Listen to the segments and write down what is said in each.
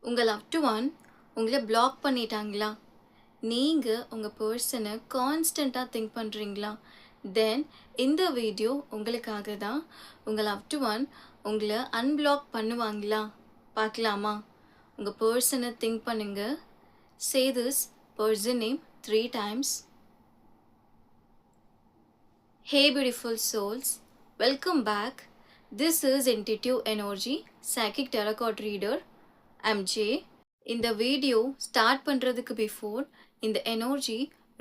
உங்கள் loved one உங்களை black பண்ணிட்டாங்களா? நீங்கள் உங்கள் பர்சனை கான்ஸ்டண்ட்டாக திங்க் பண்ணுறீங்களா? தென் இந்த வீடியோ உங்களுக்காக தான். உங்கள் லவ்டு ஒன் உங்களை அன்பிளாக் பண்ணுவாங்களா பார்க்கலாமா? உங்கள் பர்சனை திங்க் பண்ணுங்க. Say this person name 3 times. Hey beautiful souls, welcome back. This is Intuitive Energy Psychic Tarot Card Reader. I'm Jay. இந்த வீடியோ ஸ்டார்ட் பண்ணுறதுக்கு பிஃபோர் இந்த எனர்ஜி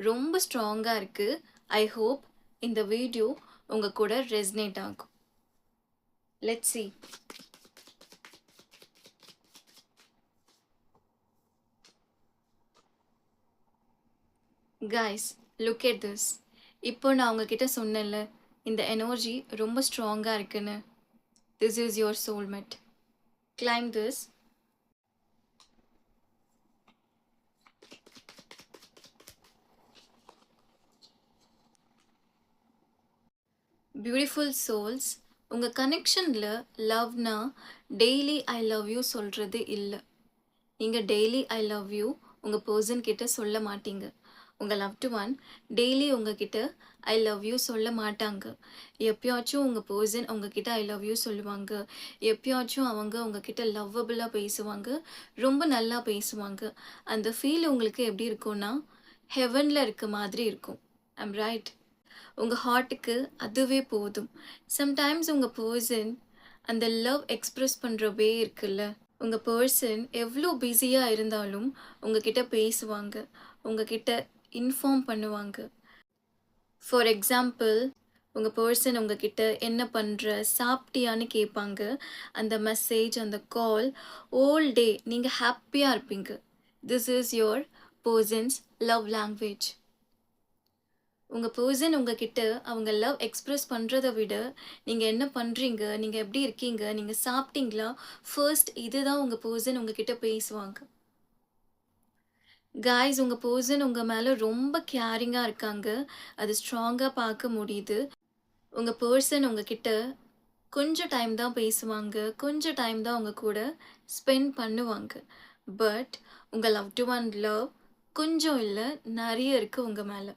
ரொம்ப ஸ்ட்ராங்காக இருக்குது. ஐ ஹோப் இந்த வீடியோ உங்கள் கூட ரெஸ்னேட் ஆகும். Let's see. Guys, look at this. இப்போ நான் உங்ககிட்ட சொன்னேன்ல இந்த எனர்ஜி ரொம்ப ஸ்ட்ராங்காக இருக்குன்னு. This is your soulmate. Climb this. Beautiful souls, உங்கள் கனெக்ஷனில் லவ்னா டெய்லி ஐ லவ் யூ சொல்கிறது இல்லை. நீங்கள் டெய்லி ஐ லவ் யூ உங்கள் பர்சன் கிட்ட சொல்ல மாட்டீங்க. உங்கள் லவ்டு ஒன் டெய்லி உங்ககிட்ட ஐ லவ் யூ சொல்ல மாட்டாங்க. எப்பயாச்சும் உங்கள் பர்சன் உங்ககிட்ட ஐ லவ் யூ சொல்லுவாங்க. எப்பயாச்சும் அவங்க உங்ககிட்ட லவ்வபுளாக பேசுவாங்க, ரொம்ப நல்லா பேசுவாங்க. அந்த ஃபீல் உங்களுக்கு எப்படி இருக்கும்னா ஹெவனில் இருக்க மாதிரி இருக்கும். I'm right? உங்கள் ஹார்ட்டுக்கு அதுவே போதும். சம்டைம்ஸ் உங்கள் பர்சன் அந்த லவ் எக்ஸ்ப்ரெஸ் பண்ணுற வே இருக்குல்ல, உங்கள் பர்சன் எவ்வளோ பிஸியாக இருந்தாலும் உங்ககிட்ட பேசுவாங்க, உங்ககிட்ட இன்ஃபார்ம் பண்ணுவாங்க. ஃபார் எக்ஸாம்பிள், உங்கள் பர்சன் உங்ககிட்ட என்ன பண்ணுற, சாப்பிட்டியான்னு கேட்பாங்க. அந்த மெசேஜ், அந்த கால், ஹோல் டே நீங்கள் ஹாப்பியாக இருப்பீங்க. This is your persons love language. உங்கள் பர்சன் உங்ககிட்ட அவங்க லவ் எக்ஸ்ப்ரெஸ் பண்ணுறதை விட நீங்கள் என்ன பண்ணுறீங்க, நீங்கள் எப்படி இருக்கீங்க, நீங்கள் சாப்பிட்டீங்களா, ஃபர்ஸ்ட் இதுதான் உங்கள் பர்சன் உங்ககிட்ட பேசுவாங்க. காய்ஸ், உங்கள் பர்சன் உங்கள் மேலே ரொம்ப கேரிங்காக இருக்காங்க. அது ஸ்ட்ராங்காக பார்க்க முடியுது. உங்கள் பர்சன் உங்ககிட்ட கொஞ்சம் டைம் தான் பேசுவாங்க, கொஞ்சம் டைம் தான் உங்கள் கூட ஸ்பெண்ட் பண்ணுவாங்க. பட் உங்கள் லவ்டு ஒன் லவ் கொஞ்சம் இல்லை, நிறைய இருக்குது உங்கள் மேலே.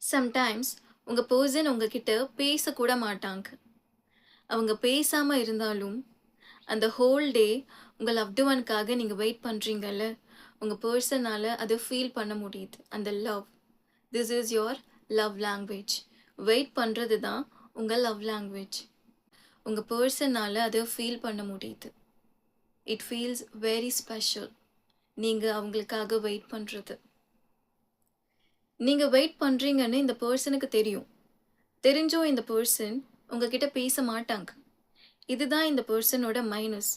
சம்டைம்ஸ் உங்கள் பர்சன் உங்ககிட்ட பேசக்கூட மாட்டாங்க. அவங்க பேசாமல் இருந்தாலும் அந்த ஹோல் டே உங்கள் லவ்டு ஒன்காக நீங்கள் வெயிட் பண்ணுறீங்கல்ல, உங்கள் பர்சனால் அதை ஃபீல் பண்ண முடியுது. அந்த love, this is your love language. Wait பண்ணுறது தான் உங்கள் லவ் லாங்குவேஜ். உங்கள் பர்சனால் அதை ஃபீல் பண்ண முடியுது. It feels very special. நீங்கள் அவங்களுக்காக வெயிட் பண்ணுறது. நீங்கள் வெயிட் பண்ணுறீங்கன்னு இந்த பர்சனுக்கு தெரியும். தெரிஞ்சும் இந்த பர்சன் உங்ககிட்ட பேச மாட்டாங்க. இதுதான் இந்த பர்சனோட மைனஸ்.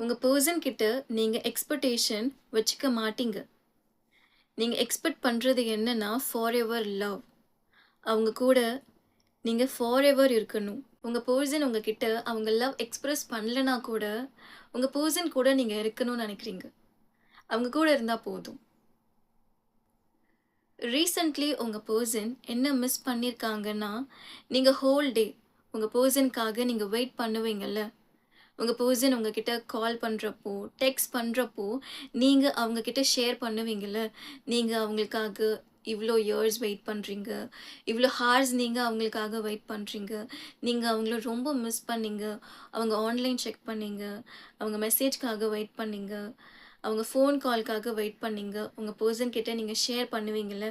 உங்கள் பர்சன் கிட்ட நீங்கள் எக்ஸ்பெக்டேஷன் வச்சுக்க மாட்டீங்க. நீங்கள் எக்ஸ்பெக்ட் பண்ணுறது என்னன்னா ஃபார் எவர் லவ். அவங்க கூட நீங்கள் ஃபார் எவர் இருக்கணும். உங்கள் பர்சன் உங்ககிட்ட அவங்க லவ் எக்ஸ்ப்ரெஸ் பண்ணலைன்னா கூட உங்கள் பர்சன் கூட நீங்கள் இருக்கணும்னு நினைக்கிறீங்க. அவங்க கூட இருந்தால் போதும். ரீசெண்ட்லி உங்கள் பர்சன் என்ன மிஸ் பண்ணியிருக்காங்கன்னா, நீங்கள் ஹோல் டே உங்கள் பர்சனுக்காக நீங்கள் வெயிட் பண்ணுவீங்கள்ல, உங்கள் பர்சன் உங்ககிட்ட கால் பண்ணுறப்போ, டெக்ஸ்ட் பண்ணுறப்போ நீங்கள் அவங்கக்கிட்ட ஷேர் பண்ணுவீங்கள்ல, நீங்கள் அவங்களுக்காக இவ்வளோ இயர்ஸ் வெயிட் பண்ணுறீங்க, இவ்வளோ ஹார்ஸ் நீங்கள் அவங்களுக்காக வெயிட் பண்ணுறீங்க, நீங்கள் அவங்கள ரொம்ப மிஸ் பண்ணீங்க, அவங்க ஆன்லைன் செக் பண்ணீங்க, அவங்க மெசேஜ்க்காக வெயிட் பண்ணீங்க, அவங்க ஃபோன் கால்க்காக வெயிட் பண்ணீங்க, உங்கள் பர்சன் கிட்ட நீங்கள் ஷேர் பண்ணுவீங்கள்ல,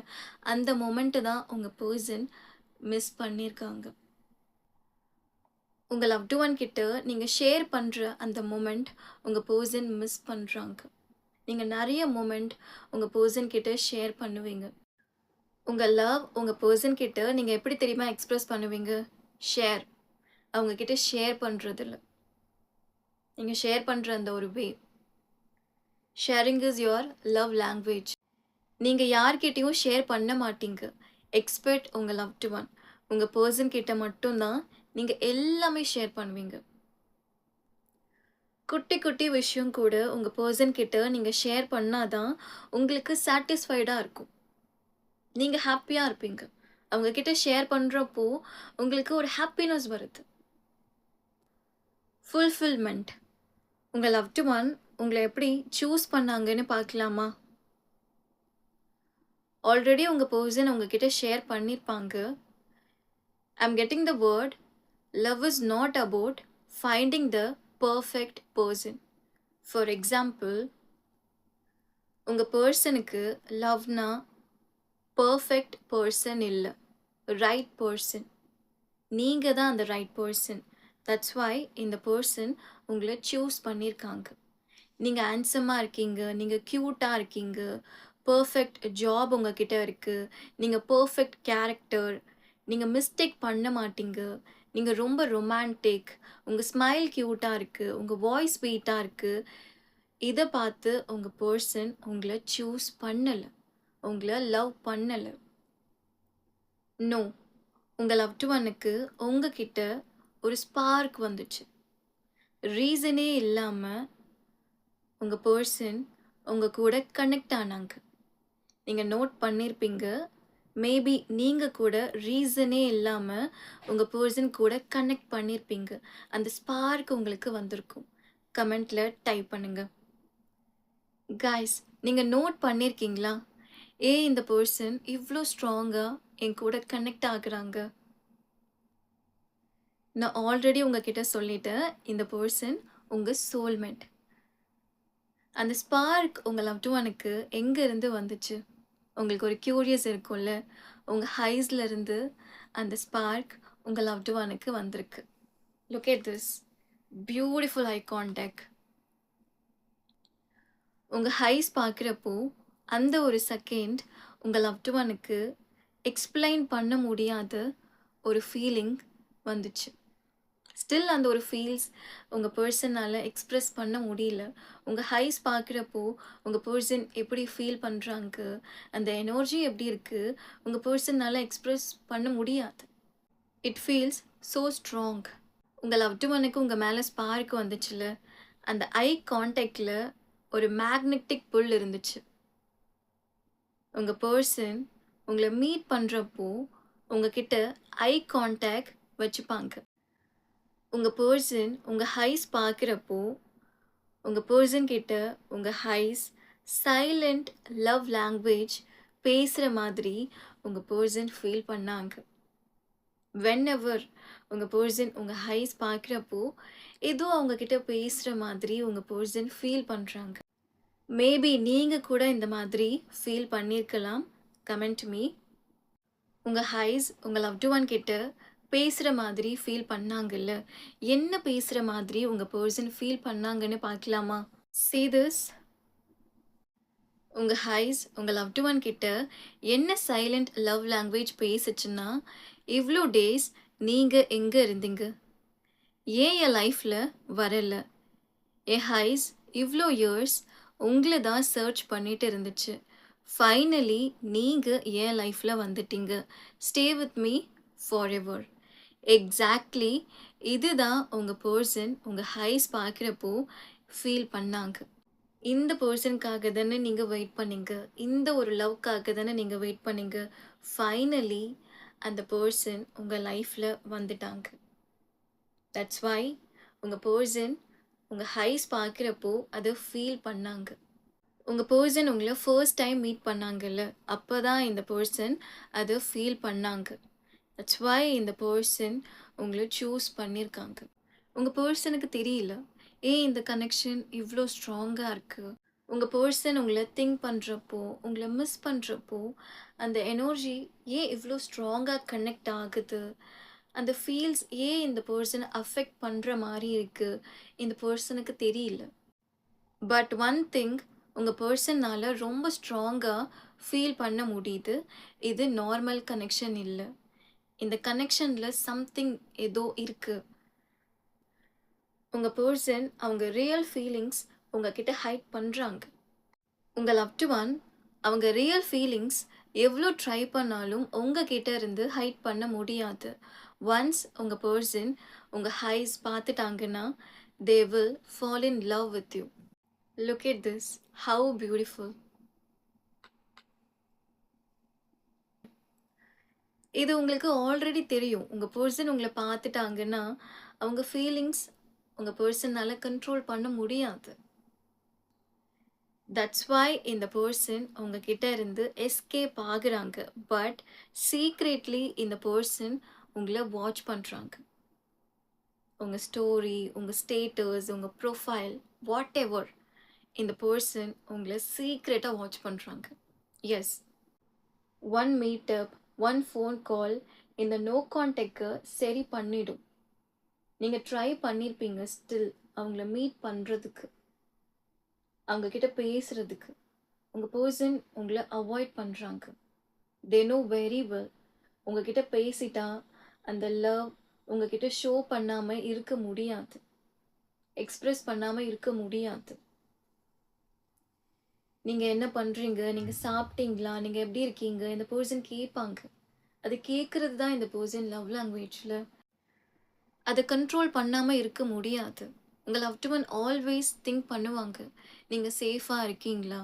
அந்த மொமெண்ட்டு தான் உங்கள் பர்சன் மிஸ் பண்ணியிருக்காங்க. உங்கள் லவ்டு ஒன் கிட்ட நீங்கள் ஷேர் பண்ணுற அந்த மொமெண்ட் உங்கள் பர்சன் மிஸ் பண்ணுறாங்க. நீங்கள் நிறைய மொமெண்ட் உங்கள் பர்சன் கிட்ட ஷேர் பண்ணுவீங்க. உங்கள் லவ் உங்கள் பர்சன் கிட்ட நீங்கள் எப்படி தெரியுமா எக்ஸ்ப்ரெஸ் பண்ணுவீங்க? ஷேர். அவங்கக்கிட்ட ஷேர் பண்ணுறதில்ல. நீங்கள் ஷேர் பண்ணுற அந்த ஒரு way. Sharing is your love language. நீங்கள் யார்கிட்டையும் ஷேர் பண்ண மாட்டீங்க. எக்ஸ்பெக்ட் உங்கள் லவ்டு ஒன். உங்கள் பர்சன் கிட்ட மட்டும்தான் நீங்கள் எல்லாமே ஷேர் பண்ணுவீங்க. குட்டி குட்டி விஷயம் கூட உங்கள் பர்சன் கிட்ட நீங்கள் ஷேர் பண்ணாதான் உங்களுக்கு சாட்டிஸ்ஃபைடாக இருக்கும். நீங்கள் ஹாப்பியாக இருப்பீங்க. அவங்கக்கிட்ட ஷேர் பண்ணுறப்போ உங்களுக்கு ஒரு ஹாப்பினஸ் வருது. ஃபுல்ஃபில்மெண்ட். உங்க லவ்டு ஒன் உங்கள எப்படி சூஸ் பண்ணாங்கன்னு பார்க்கலாமா? ஆல்ரெடி உங்க பெர்சன் உங்ககிட்ட ஷேர் பண்ணியிருப்பாங்க. I'm getting the word love is not about finding the perfect person. For example, உங்க பெர்சனுக்கு லவ்னா பெர்ஃபெக்ட் பெர்சன் இல்ல. Right person. நீங்க தான் அந்த ரைட் பெர்சன். தட்ஸ் வை இந்த பெர்சன் உங்கள சூஸ் பண்ணியிருக்காங்க. நீங்க ஹேண்ட்ஸமா இருக்கீங்க, நீங்க கியூட்டா இருக்கீங்க, பெர்ஃபெக்ட் ஜாப் உங்ககிட்ட இருக்கு, நீங்க பெர்ஃபெக்ட் கேரக்டர், நீங்க மிஸ்டேக் பண்ண மாட்டீங்க, நீங்க ரொம்ப ரொமான்டிக், உங்க ஸ்மைல் கியூட்டா இருக்கு, உங்க வாய்ஸ் ஸ்வீட்டா இருக்கு. இத பார்த்து உங்க பெர்சன் உங்கள சூஸ் பண்ணல. உங்கள லவ் பண்ணல. நோ. உங்க லவ்டு ஒன்னுக்கு உங்ககிட்ட ஒரு ஸ்பார்க் வந்துச்சு. ரீசனே இல்லாம உங்க பெர்சன் உங்க கூட கனெக்ட் ஆனாங்க. நீங்க நோட் பண்ணியிருப்பீங்க. மேபி நீங்க கூட ரீசனே இல்லாம உங்க பெர்சன் கூட கனெக்ட் பண்ணியிருப்பீங்க. அந்த ஸ்பார்க் உங்களுக்கு வந்திருக்கும். கமெண்ட்ல டைப் பண்ணுங்க. கைஸ், நீங்க நோட் பண்ணியிருக்கீங்களா? ஏன் இந்த பெர்சன் இவ்ளோ ஸ்ட்ராங்கா என் கூட கனெக்ட் ஆகுறாங்க? நான் ஆல்ரெடி உங்ககிட்ட சொல்லிட்டேன். இந்த பெர்சன் உங்க சோல்மேட். அந்த ஸ்பார்க் உங்க லவ்டு ஒன்னுக்கு எங்க இருந்து வந்துச்சு? உங்களுக்கு ஒரு கியூரியஸ் இருக்கும்ல. உங்க ஐஸ்ல இருந்து அந்த ஸ்பார்க் உங்க லவ்டு ஒன்னுக்கு வந்திருக்கு. Look at this beautiful eye contact. உங்க ஐஸ் பார்க்குறப்போ அந்த ஒரு செகண்ட் உங்க லவ்டு ஒன்னுக்கு எக்ஸ்பிளைன் பண்ண முடியாத ஒரு ஃபீலிங் வந்துச்சு. ஸ்டில் அந்த ஒரு ஃபீல்ஸ் உங்க பெர்சனால எக்ஸ்பிரஸ் பண்ண முடியல. உங்க ஐஸ் பார்க்குறப்போ உங்க பெர்சன் எப்படி ஃபீல் பண்றாங்க, அந்த எனர்ஜி எப்படி இருக்கு, உங்க பெர்சனால எக்ஸ்பிரஸ் பண்ண முடியாது. It feels so strong. உங்க லவ்டு ஒன்னுக்கு உங்க மேல ஸ்பார்க் வந்துச்சுல, அந்த ஐ கான்டாக்ட்ல ஒரு மேக்னெட்டிக் புல் இருந்துச்சு. உங்க பெர்சன் உங்கள மீட் பண்றப்போ உங்ககிட்ட ஐ கான்டாக்ட் வச்சுப்பாங்க. உங்க பெர்சன் உங்க ஐஸ் பார்க்குறப்போ உங்க பெர்சன் கிட்ட உங்க ஐஸ் சைலண்ட் லவ் லாங்குவேஜ் பேசுகிற மாதிரி உங்க பெர்சன் ஃபீல் பண்ணாங்க. வென்எவர் உங்க பெர்சன் உங்க ஐஸ் பார்க்குறப்போ ஏதோ அவங்க கிட்ட பேசுகிற மாதிரி உங்க பெர்சன் ஃபீல் பண்ணுறாங்க. மேபி நீங்கள் கூட இந்த மாதிரி ஃபீல் பண்ணியிருக்கலாம். Comment me. உங்க ஐஸ் உங்க லவ்டு ஒன் கிட்ட பேசுகிற மாதிரி ஃபீல் பண்ணாங்கல்ல, என்ன பேசுகிற மாதிரி உங்க பெர்சன் ஃபீல் பண்ணாங்கன்னு பார்க்கலாமா? See this. உங்க ஐஸ் உங்க லவ்டு ஒன் கிட்ட என்ன சைலண்ட் லவ் லாங்குவேஜ் பேசுச்சுன்னா, இவ்வளோ டேஸ் நீங்கள் எங்கே இருந்தீங்க? ஏன் என் லைஃப்பில் வரல? என் ஐஸ் இவ்வளோ இயர்ஸ் உங்களை தான் சர்ச் பண்ணிட்டு இருந்துச்சு. ஃபைனலி நீங்கள் என் லைஃப்பில் வந்துட்டீங்க. Stay with me for ever. Exactly இதுதான் உங்கள் பெர்சன் உங்கள் ஐஸ் பார்க்குறப்போ ஃபீல் பண்ணாங்க. இந்த பெர்சனுக்காக தானே நீங்கள் வெயிட் பண்ணீங்க. இந்த ஒரு லவ்க்காக தானே நீங்கள் வெயிட் பண்ணீங்க. ஃபைனலி அந்த பெர்சன் உங்கள் லைஃப்பில் வந்துட்டாங்க. தட்ஸ் வை உங்கள் பெர்சன் உங்கள் ஐஸ் பார்க்குறப்போ அதை ஃபீல் பண்ணாங்க. உங்கள் பெர்சன் உங்களை ஃபர்ஸ்ட் டைம் மீட் பண்ணாங்கல்ல, அப்போ தான் இந்த பெர்சன் அதை ஃபீல் பண்ணாங்க. தட்ஸ் வை இந்த பெர்சன் உங்களை சூஸ் பண்ணியிருக்காங்க. உங்கள் பெர்சனுக்கு தெரியல ஏன் இந்த கனெக்ஷன் இவ்வளோ ஸ்ட்ராங்காக இருக்குது. உங்கள் பெர்சன் உங்களை திங்க் பண்ணுறப்போ, உங்களை மிஸ் பண்ணுறப்போ அந்த எனர்ஜி ஏன் இவ்வளோ ஸ்ட்ராங்காக கனெக்ட் ஆகுது, அந்த ஃபீல்ஸ் ஏன் இந்த பெர்சனை அஃபெக்ட் பண்ணுற மாதிரி இருக்குது, இந்த பெர்சனுக்கு தெரியல. பட் ஒன் திங் உங்கள் பெர்சனால் ரொம்ப ஸ்ட்ராங்காக ஃபீல் பண்ண முடியுது. இது நார்மல் கனெக்ஷன் இல்லை. இந்த கனெக்ஷனில் சம்திங் ஏதோ இருக்குது. உங்கள் பெர்சன் அவங்க ரியல் ஃபீலிங்ஸ் உங்ககிட்ட ஹைட் பண்ணுறாங்க. உங்கள் லவ்டு ஒன் அவங்க ரியல் ஃபீலிங்ஸ் எவ்வளோ ட்ரை பண்ணாலும் உங்ககிட்ட இருந்து ஹைட் பண்ண முடியாது. ஒன்ஸ் உங்கள் பெர்சன் உங்கள் ஐஸ் பார்த்துட்டாங்கன்னா they will fall in love with you. Look at this. How beautiful. இது உங்களுக்கு ஆல்ரெடி தெரியும். உங்கள் பெர்சன் உங்களை பார்த்துட்டாங்கன்னா அவங்க ஃபீலிங்ஸ் உங்கள் பர்சனால் கண்ட்ரோல் பண்ண முடியாது. தட்ஸ் வை இந்த பர்சன் உங்ககிட்ட இருந்து எஸ்கேப் ஆகுறாங்க. பட் சீக்ரெட்லி இந்த பர்சன் உங்களை வாட்ச் பண்ணுறாங்க. உங்கள் ஸ்டோரி, உங்கள் ஸ்டேட்டஸ், உங்கள் ப்ரொஃபைல், வாட் எவர், இந்த பர்சன் உங்களை சீக்ரெட்டாக வாட்ச் பண்ணுறாங்க. Yes, one meetup, one phone call இந்த நோ கான்டாக்டை சரி பண்ணிடும். நீங்கள் ட்ரை பண்ணியிருப்பீங்க ஸ்டில் அவங்கள மீட் பண்ணுறதுக்கு, அவங்கக்கிட்ட பேசுகிறதுக்கு. உங்கள் பர்சன் உங்களை அவாய்ட் பண்ணுறாங்க. தே நோ வெரி வெல் உங்ககிட்ட பேசிட்டா அந்த லவ் உங்ககிட்ட ஷோ பண்ணாமல் இருக்க முடியாது, எக்ஸ்ப்ரெஸ் பண்ணாமல் இருக்க முடியாது. நீங்கள் என்ன பண்ணுறீங்க, நீங்கள் சாப்பிட்டீங்களா, நீங்கள் எப்படி இருக்கீங்க, இந்த பர்சன் கேட்பாங்க. அது கேட்குறது தான் இந்த பர்சன் லவ் லாங்குவேஜில். அதை கண்ட்ரோல் பண்ணாமல் இருக்க முடியாது. உங்கள் லவ்ட் ஒன் ஆல்வேஸ் திங்க் பண்ணுவாங்க, நீங்கள் சேஃபாக இருக்கீங்களா,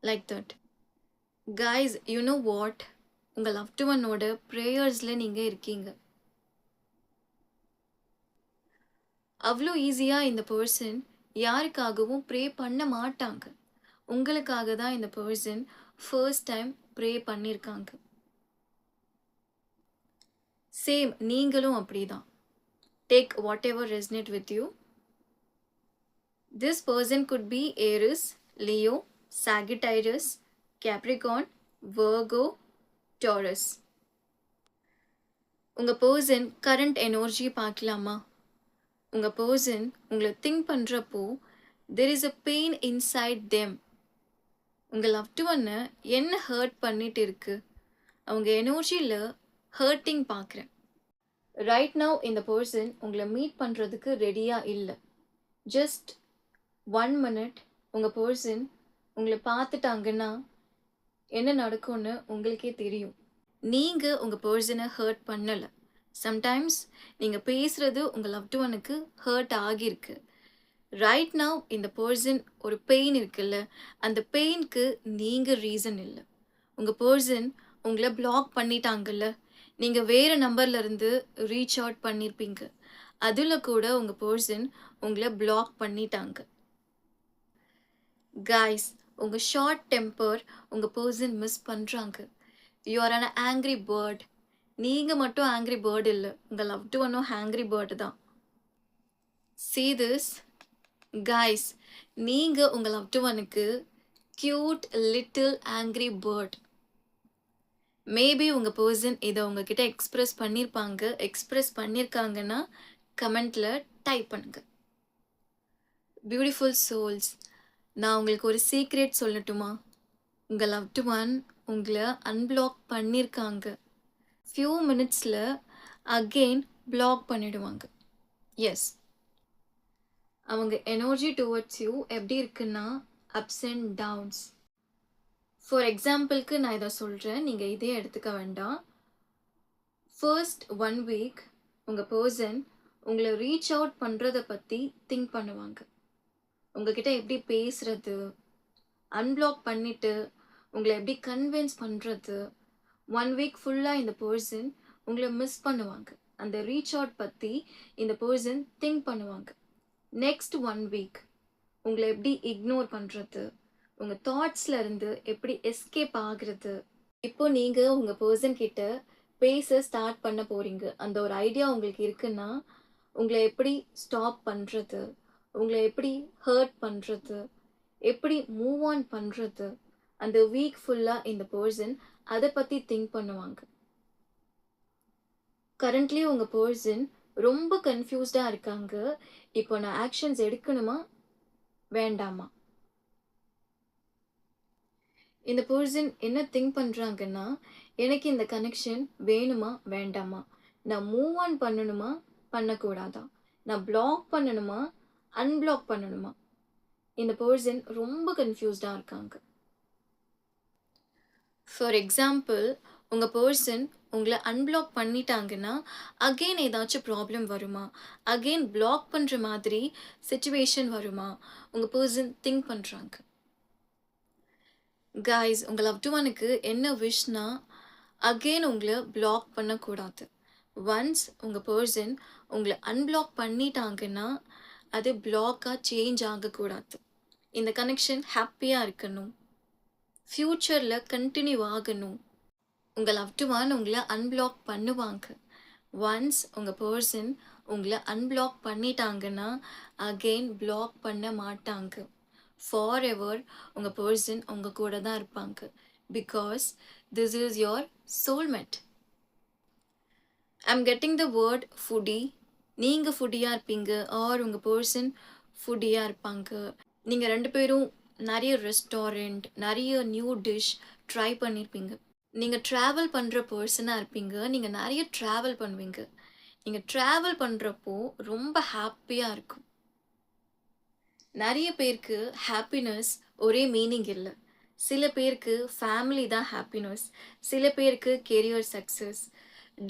like that. Guys, you know what, உங்கள் லவ்ட் ஒன்னோட ப்ரேயர்ஸில் நீங்கள் இருக்கீங்க. அவ்வளோ ஈஸியாக இந்த பர்சன் யாருக்காகவும் ப்ரே பண்ண மாட்டாங்க. உங்களுக்காக தான் இந்த பர்சன் ஃபர்ஸ்ட் டைம் ப்ரே பண்ணியிருக்காங்க. சேம் நீங்களும் அப்படிதான். Take whatever resonate with you. This person could be Aries, Leo, Sagittarius, Capricorn, Virgo, Taurus. உங்கள் பர்சன் கரண்ட் எனர்ஜி பார்க்கலாமா? உங்கள் பர்சன் உங்களை திங்க் பண்ணுறப்போ there is a pain inside them. உங்கள் loved ஒன்னை என்ன ஹர்ட் பண்ணிட்டு இருக்கு, அவங்க எனர்ஜியில் ஹர்ட்டிங் பார்க்குறேன். ரைட் நவ் இந்த பர்சன் உங்களை மீட் பண்ணுறதுக்கு ரெடியாக இல்லை. ஜஸ்ட் 1 minute உங்கள் பர்சன் உங்களை பார்த்துட்டாங்கன்னா என்ன நடக்கும்னு உங்களுக்கே தெரியும். நீங்கள் உங்கள் பர்சனை ஹர்ட் பண்ணலை. சம்டைம்ஸ் நீங்கள் பேசுகிறது உங்கள் லவ்ட் ஒனுக்கு ஹர்ட் ஆகியிருக்கு. ரைட் நவ் இந்த பர்சன் ஒரு பெயின் இருக்குல்ல, அந்த பெயினுக்கு நீங்கள் ரீசன் இல்லை. உங்கள் பர்சன் உங்களை பிளாக் பண்ணிட்டாங்கல்ல, நீங்கள் வேறு நம்பர்லேருந்து ரீச் அவுட் பண்ணியிருப்பீங்க, அதில் கூட உங்கள் பர்சன் உங்களை பிளாக் பண்ணிட்டாங்க. கைஸ், உங்கள் ஷார்ட் டெம்பர் உங்கள் பர்சன் மிஸ் பண்ணுறாங்க. You are an angry bird. நீங்கள் மட்டும் ஆங்க்ரி பேர்டு இல்லை, உங்கள் லவ்ட் ஒன்னும் ஆங்க்ரி பேர்டு தான். See this? Guys, நீங்கள் உங்கள் லவ்ட் ஒனுக்கு cute little angry bird. Maybe உங்கள் பர்சன் இதை உங்ககிட்ட எக்ஸ்ப்ரெஸ் பண்ணியிருப்பாங்க. எக்ஸ்ப்ரெஸ் பண்ணியிருக்காங்கன்னா கமெண்ட்டில் டைப் பண்ணுங்க. பியூட்டிஃபுல் சோல்ஸ், நான் உங்களுக்கு ஒரு சீக்ரெட் சொல்லட்டுமா? உங்கள் லவ்ட் ஒன் உங்களை அன்பிளாக் பண்ணியிருக்காங்க. ஃபியூ மினிட்ஸில் அகெயின் பிளாக் பண்ணிடுவாங்க. எஸ், அவங்க எனர்ஜி டுவர்ட்ஸ் யூ எப்படி இருக்குன்னா அப்ஸ் அண்ட் டவுன்ஸ். ஃபார் எக்ஸாம்பிளுக்கு நான் இதை சொல்கிறேன், நீங்கள் இதே எடுத்துக்க வேண்டாம். ஃபர்ஸ்ட் 1 week உங்கள் பர்சன் உங்களை ரீச் அவுட் பண்ணுறதை பற்றி திங்க் பண்ணுவாங்க. உங்ககிட்ட எப்படி பேசுகிறது, அன்பிளாக் பண்ணிவிட்டு உங்களை எப்படி கன்வின்ஸ் பண்ணுறது. 1 week ஃபுல்லாக இந்த பர்சன் உங்களை மிஸ் பண்ணுவாங்க. அந்த ரீச் அவுட் பற்றி இந்த பர்சன் திங்க் பண்ணுவாங்க. நெக்ஸ்ட் 1 week உங்களை எப்படி இக்னோர் பண்ணுறது, உங்கள் தாட்ஸில் இருந்து எப்படி எஸ்கேப் ஆகிறது. இப்போ நீங்கள் உங்கள் பர்சன் கிட்ட பேச ஸ்டார்ட் பண்ண போகிறீங்க. அந்த ஒரு ஐடியா உங்களுக்கு இருக்குன்னா உங்களை எப்படி ஸ்டாப் பண்ணுறது, உங்களை எப்படி ஹர்ட் பண்ணுறது, எப்படி மூவ் ஆன் பண்ணுறது, அந்த வீக் ஃபுல்லாக இந்த பர்சன் அதை பற்றி திங்க் பண்ணுவாங்க. கரண்ட்லி உங்கள் பர்சன் ரொம்ப கன்ஃபியூஸ்டாக இருக்காங்க. இப்போ நான் ஆக்ஷன்ஸ் எடுக்கணுமா வேண்டாமா? இந்த பர்சன் என்ன திங்க் பண்ணுறாங்கன்னா, எனக்கு இந்த கனெக்ஷன் வேணுமா வேண்டாமா, நான் மூவ் ஆன் பண்ணணுமா பண்ணக்கூடாதா, நான் பிளாக் பண்ணணுமா அன்பிளாக் பண்ணணுமா. இந்த பர்சன் ரொம்ப கன்ஃபியூஸ்டாக இருக்காங்க. ஃபார் எக்ஸாம்பிள், உங்கள் பர்சன் உங்களை அன்பிளாக் பண்ணிட்டாங்கன்னா அகெயின் ஏதாச்சும் ப்ராப்ளம் வருமா, அகெயின் பிளாக் பண்ணுற மாதிரி சிச்சுவேஷன் வருமா, உங்கள் பர்சன் திங்க் பண்ணுறாங்க. கைஸ், உங்கள் லவ்ட் ஒனுக்கு என்ன விஷனா அகெயின் உங்களை பிளாக் பண்ணக்கூடாது. ஒன்ஸ் உங்கள் பர்சன் உங்கள அன்பிளாக் பண்ணிட்டாங்கன்னா, அது பிளாக்கா சேஞ்ச் ஆகக்கூடாது. இந்த கனெக்ஷன் ஹேப்பியா இருக்கணும். ஃப்யூச்சர்ல கன்டின்யூ ஆகணும். உங்க லவ்ட் ஒன் உங்கள அன்பிளாக் பண்ணுவாங்க. ஒன்ஸ் உங்க பெர்சன் உங்கள அன்பிளாக் பண்ணிட்டாங்கன்னா, அகெயின் பிளாக் பண்ண மாட்டாங்க. ஃபாரெவர் உங்க பெர்சன் உங்க கூட தான் இருப்பாங்க. Because this is your soulmate. I'm getting the word foodie. நீங்க ஃபுடியா இருப்பீங்க ஆர் உங்க பெர்சன் ஃபுடியா இருப்பாங்க. நீங்க 2 பேரும் நிறைய ரெஸ்டாரண்ட், நிறைய நியூ டிஷ் ட்ரை பண்ணியிருப்பீங்க. நீங்க ட்ராவல் பண்ற பெர்சனா இருப்பீங்க. நீங்க நிறைய ட்ராவல் பண்ணுவீங்க. நீங்க ட்ராவல் பண்றப்போ ரொம்ப ஹேப்பியா இருக்கும். நிறைய பேருக்கு ஹாப்பினஸ் ஒரே மீனிங் இல்ல. சில பேருக்கு ஃபேமிலி தான் ஹாப்பினஸ். சில பேருக்கு career success,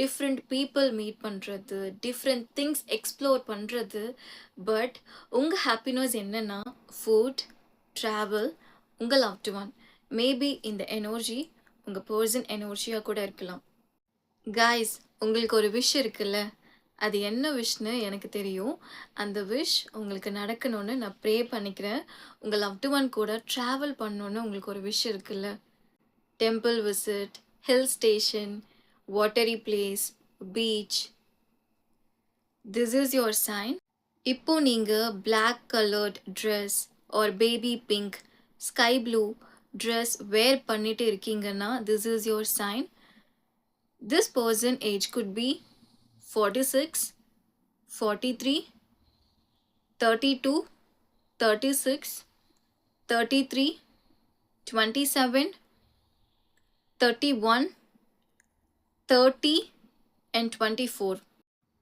different people meet பண்றது, டிஃப்ரெண்ட் திங்ஸ் எக்ஸ்ப்ளோர் பண்றது. பட் உங்க ஹாப்பினஸ் என்னன்னா ஃபுட், ட்ராவல், உங்க லவ்ட் ஒன். மேபி இந்த எனர்ஜி உங்க பெர்சன் எனர்ஜியா கூட இருக்கலாம். காய்ஸ், உங்களுக்கு ஒரு விஷ் இருக்குல்ல, அது என்ன விஷன்னு எனக்கு தெரியும். அந்த விஷ் உங்களுக்கு நடக்கணும்னு நான் ப்ரே பண்ணிக்கிறேன். உங்க லவ்ட் ஒன் கூட ட்ராவல் பண்ணணும்னு உங்களுக்கு ஒரு விஷ் இருக்குல்ல. Temple visit, hill station, watery place, beach. This is your sign. இப்போ நீங்க black coloured dress or baby pink, sky blue dress wear பண்ணிட்டு இருக்கீங்கன்னா, this is your sign. This person age could be 46, 43, 32, 36, 33, 27, 31, 30 and 24.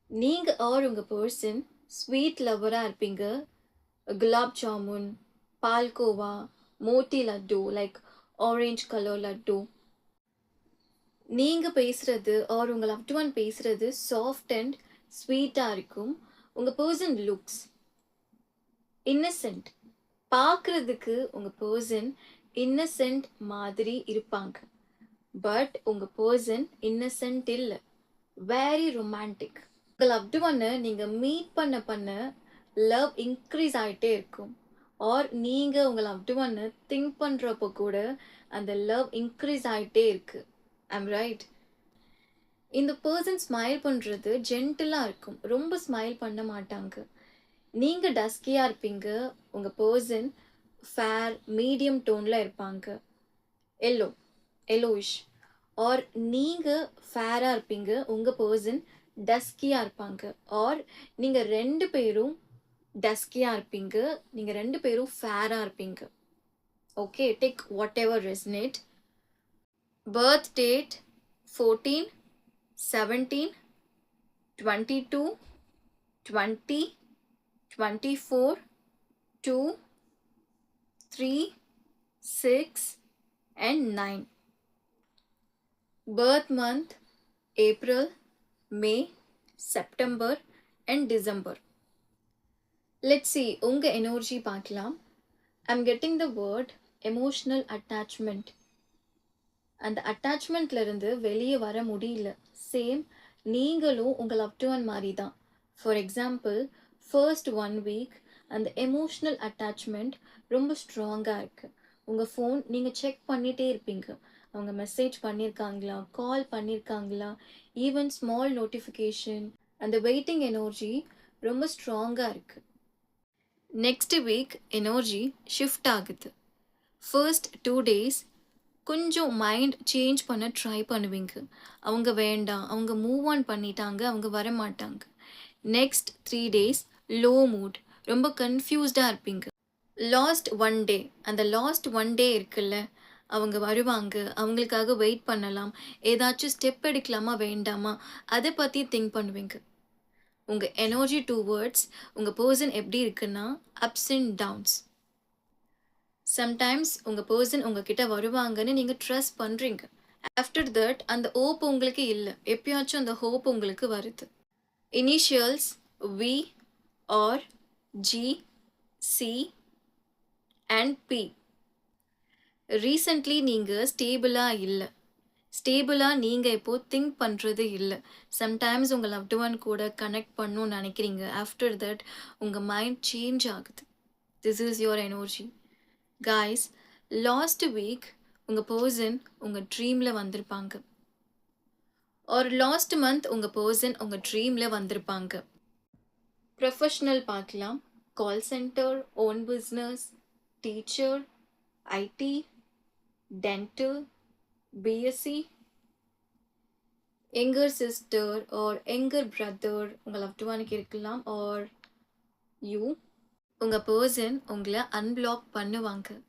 நீங்க R உங்க person sweet லவராக இருப்பீங்க. Gulab jamun, palkova, moti laddu like orange colour laddu. நீங்க பேசுறது ஆர் உங்க லவ்ட் ஒன் பேசுறது சாஃப்ட் அண்ட் ஸ்வீட்டா இருக்கும். உங்க பர்சன் லுக்ஸ் இன்னசென்ட். பார்க்கறதுக்கு உங்க பர்சன் இன்னசென்ட் மாதிரி இருப்பாங்க. பட் உங்க பர்சன் இன்னசென்ட் இல்லை, வெரி ரொமான்டிக். உங்க லவ்ட் ஒன்னை நீங்க மீட் பண்ண லவ் இன்க்ரீஸ் ஆகிட்டே இருக்கும். ஆர் நீங்க உங்க லவ்ட் ஒன்னை திங்க் பண்றப்போ கூட அந்த லவ் இன்க்ரீஸ் ஆகிட்டே இருக்கு. I'm right. இந்த பர்சன் ஸ்மைல் பண்ணுறது ஜென்டிலாக இருக்கும். ரொம்ப ஸ்மைல் பண்ண மாட்டாங்க. நீங்கள் டஸ்கியாக இருப்பீங்க. உங்கள் பர்சன் ஃபேர் மீடியம் டோனில் இருப்பாங்க. எல்லோயிஷ். ஆர் நீங்கள் ஃபேராக இருப்பீங்க. உங்கள் பர்சன் டஸ்கியாக இருப்பாங்க. ஆர் நீங்கள் 2 பேரும் டஸ்கியாக இருப்பீங்க. நீங்கள் 2 பேரும் ஃபேராக இருப்பீங்க. Okay, take whatever resonate. Birth date 14, 17, 22, 20, 24, 2, 3, 6 and 9. Birth month April, May, September and December. Let's see unga energy paakalam. I'm getting the word emotional attachment. அந்த அட்டாச்மெண்ட்ல இருந்து வெளியே வர முடியல. சேம் நீங்களும் உங்கள் லவ்ட் ஒன் மாதிரி தான். ஃபார் எக்ஸாம்பிள், ஃபர்ஸ்ட் 1 வீக் அந்த எமோஷ்னல் அட்டாச்மெண்ட் ரொம்ப ஸ்ட்ராங்காக இருக்குது. உங்கள் ஃபோன் நீங்கள் செக் பண்ணிகிட்டே இருப்பீங்க. அவங்க மெசேஜ் பண்ணியிருக்காங்களா, கால் பண்ணியிருக்காங்களா, ஈவன் ஸ்மால் நோட்டிஃபிகேஷன். அந்த வெயிட்டிங் எனர்ஜி ரொம்ப ஸ்ட்ராங்காக இருக்குது. நெக்ஸ்ட் வீக் எனர்ஜி ஷிஃப்ட் ஆகுது. ஃபர்ஸ்ட் 2 days கொஞ்சம் மைண்ட் சேஞ்ச் பண்ண ட்ரை பண்ணுவீங்க. அவங்க வேண்டாம், அவங்க மூவ் ஆன் பண்ணிட்டாங்க, அவங்க வர மாட்டாங்க. நெக்ஸ்ட் 3 days லோ மூட், ரொம்ப கன்ஃபியூஸ்டாக இருப்பீங்க. லாஸ்ட் 1 day, அந்த லாஸ்ட் 1 day இருக்குல்ல, அவங்க வருவாங்க, அவங்களுக்காக வெயிட் பண்ணலாம், ஏதாச்சும் ஸ்டெப் எடுக்கலாமா வேண்டாமா அதை பற்றி திங்க் பண்ணுவீங்க. உங்கள் எனர்ஜி டுவர்ட்ஸ் உங்கள் பர்சன் எப்படி இருக்குன்னா அப்ஸ் அண்ட் டவுன்ஸ். சம்டைம்ஸ் உங்கள் பர்சன் உங்ககிட்ட வருவாங்கன்னு நீங்கள் ட்ரஸ்ட் பண்ணுறீங்க. ஆஃப்டர் தட் அந்த ஹோப் உங்களுக்கு இல்லை. எப்பயாச்சும் அந்த ஹோப் உங்களுக்கு வருது. Initials V R G C and B. Recently நீங்கள் ஸ்டேபிளாக இல்லை. ஸ்டேபிளாக நீங்கள் இப்போது திங்க் பண்ணுறது இல்லை. சம்டைம்ஸ் உங்கள் லவ்டு ஒன் கூட கனெக்ட் பண்ணணும்னு நினைக்கிறீங்க. ஆஃப்டர் தட் உங்கள் மைண்ட் சேஞ்ச் ஆகுது. This is your energy. Guys, last week உங்கள் பர்சன் உங்கள் ட்ரீமில் வந்திருப்பாங்க. ஒரு லாஸ்ட் மந்த் உங்கள் பர்சன் உங்கள் ட்ரீமில் வந்திருப்பாங்க. ப்ரொஃபஷ்னல் பார்க்கலாம். Call centre, own business, teacher, IT, dental, BSc, younger sister or younger brother உங்கள் லவ்டு ஒனுக்கு இருக்கலாம். ஆர் யூ, உங்கள் பர்சன் உங்களை அன்பிளாக் பண்ணுவாங்க.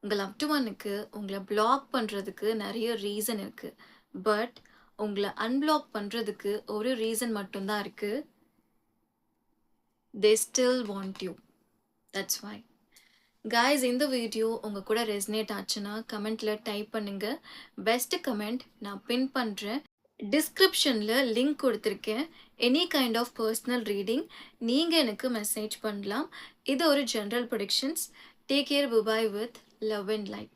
உங்கள் லவ்டு ஒனுக்கு உங்களை பிளாக் பண்ணுறதுக்கு நிறைய ரீசன் இருக்குது. பட் உங்களை அன்பிளாக் பண்ணுறதுக்கு ஒரு ரீசன் மட்டும்தான் இருக்குது. they still want you. that's why. guys, இந்த வீடியோ உங்கள் கூட ரெசனேட் ஆச்சுன்னா கமெண்ட்டில் டைப் பண்ணுங்கள். பெஸ்ட் கமெண்ட் நான் பின் பண்ணுறேன். டிஸ்கிரிப்ஷனில் லிங்க் கொடுத்துருக்கேன். Any kind of personal reading நீங்கள் எனக்கு மெசேஜ் பண்ணலாம். இது ஒரு general predictions. Take care. Bye with love and light.